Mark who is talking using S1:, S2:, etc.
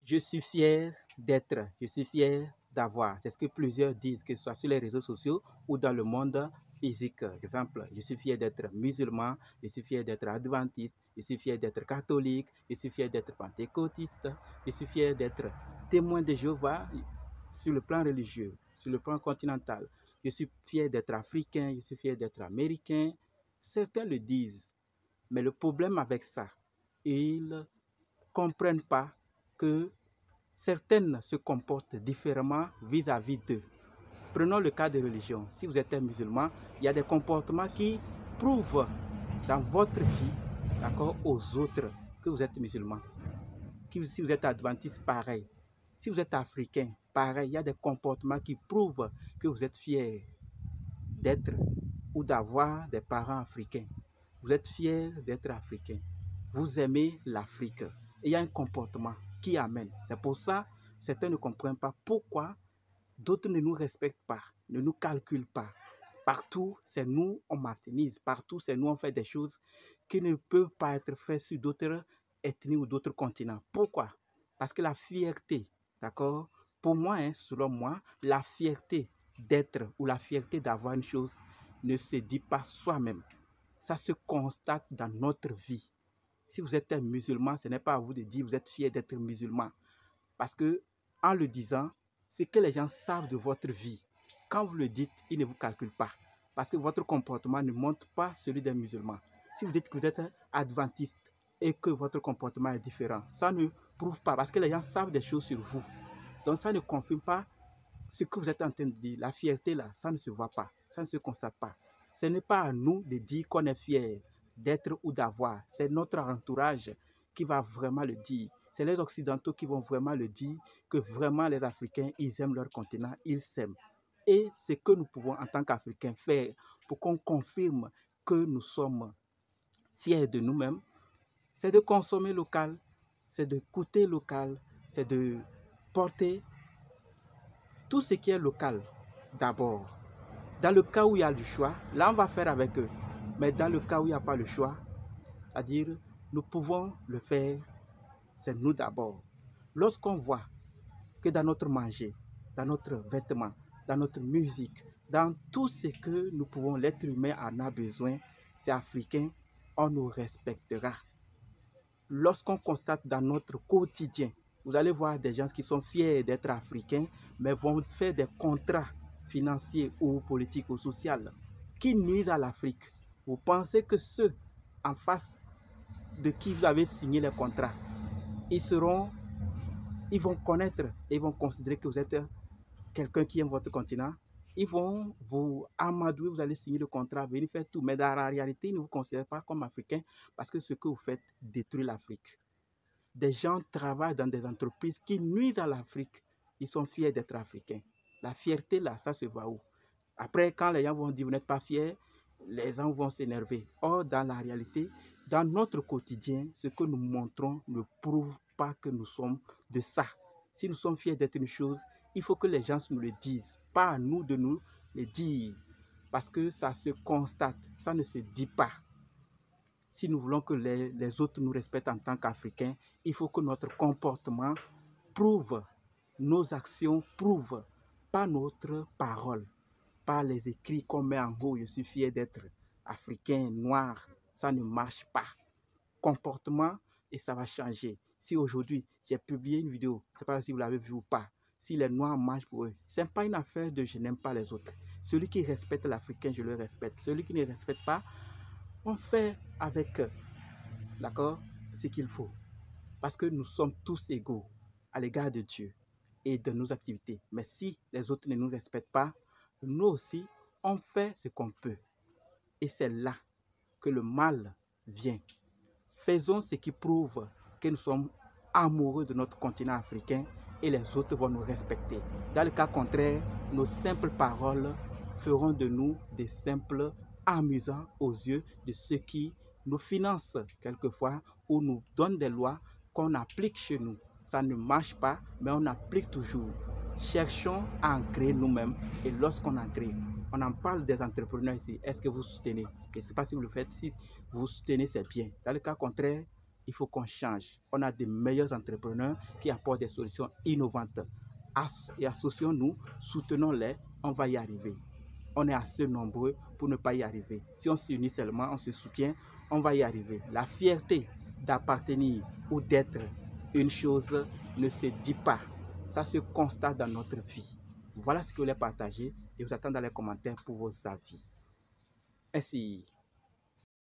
S1: Je suis fier d'être, je suis fier d'avoir. C'est ce que plusieurs disent, que ce soit sur les réseaux sociaux ou dans le monde physique. Exemple, je suis fier d'être musulman, je suis fier d'être adventiste, je suis fier d'être catholique, je suis fier d'être pentecôtiste, je suis fier d'être témoin de Jéhovah sur le plan religieux, sur le plan continental. Je suis fier d'être africain, je suis fier d'être américain. Certains le disent, mais le problème avec ça, ils ne comprennent pas que certaines se comportent différemment vis-à-vis d'eux. Prenons le cas de religion. Si vous êtes un musulman, il y a des comportements qui prouvent dans votre vie, d'accord, aux autres que vous êtes musulman. Si vous êtes adventiste, pareil. Si vous êtes africain, pareil. Il y a des comportements qui prouvent que vous êtes fier d'être ou d'avoir des parents africains. Vous êtes fier d'être africain. Vous aimez l'Afrique. Et il y a un comportement qui amène. C'est pour ça que certains ne comprennent pas pourquoi d'autres ne nous respectent pas, ne nous calculent pas. Partout, c'est nous, on martyrise. Partout, c'est nous, on fait des choses qui ne peuvent pas être faites sur d'autres ethnies ou d'autres continents. Pourquoi? Parce que la fierté, d'accord? Pour moi, selon moi, la fierté d'être ou la fierté d'avoir une chose ne se dit pas soi-même. Ça se constate dans notre vie. Si vous êtes un musulman, ce n'est pas à vous de dire que vous êtes fier d'être musulman. Parce que, en le disant, c'est que les gens savent de votre vie. Quand vous le dites, ils ne vous calculent pas. Parce que votre comportement ne montre pas celui d'un musulman. Si vous dites que vous êtes adventiste et que votre comportement est différent, ça ne prouve pas. Parce que les gens savent des choses sur vous. Donc ça ne confirme pas ce que vous êtes en train de dire. La fierté là, ça ne se voit pas. Ça ne se constate pas. Ce n'est pas à nous de dire qu'on est fier d'être ou d'avoir. C'est notre entourage qui va vraiment le dire. C'est les Occidentaux qui vont vraiment le dire, que vraiment les Africains, ils aiment leur continent, ils s'aiment. Et ce que nous pouvons en tant qu'Africains faire pour qu'on confirme que nous sommes fiers de nous-mêmes, c'est de consommer local, c'est de coûter local, c'est de porter tout ce qui est local d'abord. Dans le cas où il y a le choix, là on va faire avec eux. Mais dans le cas où il n'y a pas le choix, c'est-à-dire nous pouvons le faire, c'est nous d'abord. Lorsqu'on voit que dans notre manger, dans notre vêtement, dans notre musique, dans tout ce que nous pouvons, l'être humain en a besoin, c'est africain, on nous respectera. Lorsqu'on constate dans notre quotidien, vous allez voir des gens qui sont fiers d'être africains, mais vont faire des contrats financiers ou politiques ou sociaux qui nuisent à l'Afrique. Vous pensez que ceux en face de qui vous avez signé les contrats, ils vont connaître et ils vont considérer que vous êtes quelqu'un qui aime votre continent. Ils vont vous amadouer, vous allez signer le contrat, venir faire tout. Mais dans la réalité, ils ne vous considèrent pas comme africain parce que ce que vous faites détruit l'Afrique. Des gens travaillent dans des entreprises qui nuisent à l'Afrique. Ils sont fiers d'être africains. La fierté, là, ça se voit où? Après, quand les gens vont dire vous n'êtes pas fiers, les gens vont s'énerver. Or, dans la réalité, dans notre quotidien, ce que nous montrons ne prouve pas que nous sommes de ça. Si nous sommes fiers d'être une chose, il faut que les gens nous le disent, pas à nous de nous le dire. Parce que ça se constate, ça ne se dit pas. Si nous voulons que les autres nous respectent en tant qu'Africains, il faut que notre comportement prouve, nos actions prouvent, pas notre parole, pas les écrits qu'on met en haut. Je suis fier d'être africain, noir. Ça ne marche pas. Comportement et ça va changer. Si aujourd'hui, j'ai publié une vidéo, je ne sais pas si vous l'avez vu ou pas, si les noirs mangent pour eux, ce n'est pas une affaire de je n'aime pas les autres. Celui qui respecte l'Africain, je le respecte. Celui qui ne respecte pas, on fait avec, d'accord, ce qu'il faut. Parce que nous sommes tous égaux à l'égard de Dieu et de nos activités. Mais si les autres ne nous respectent pas, nous aussi, on fait ce qu'on peut. Et c'est là que le mal vient. Faisons ce qui prouve que nous sommes amoureux de notre continent africain et les autres vont nous respecter. Dans le cas contraire, nos simples paroles feront de nous des simples amusants aux yeux de ceux qui nous financent quelquefois ou nous donnent des lois qu'on applique chez nous. Ça ne marche pas, mais on applique toujours. Cherchons à en créer nous-mêmes et lorsqu'on en crée, on en parle des entrepreneurs ici. Est-ce que vous soutenez? Je ne sais pas si vous le faites. Si vous soutenez, c'est bien. Dans le cas contraire, il faut qu'on change. On a des meilleurs entrepreneurs qui apportent des solutions innovantes. Et associons-nous, soutenons-les, on va y arriver. On est assez nombreux pour ne pas y arriver. Si on s'unit seulement, on se soutient, on va y arriver. La fierté d'appartenir ou d'être une chose ne se dit pas. Ça se constate dans notre vie. Voilà ce que je voulais partager et vous attends dans les commentaires pour vos avis. Merci.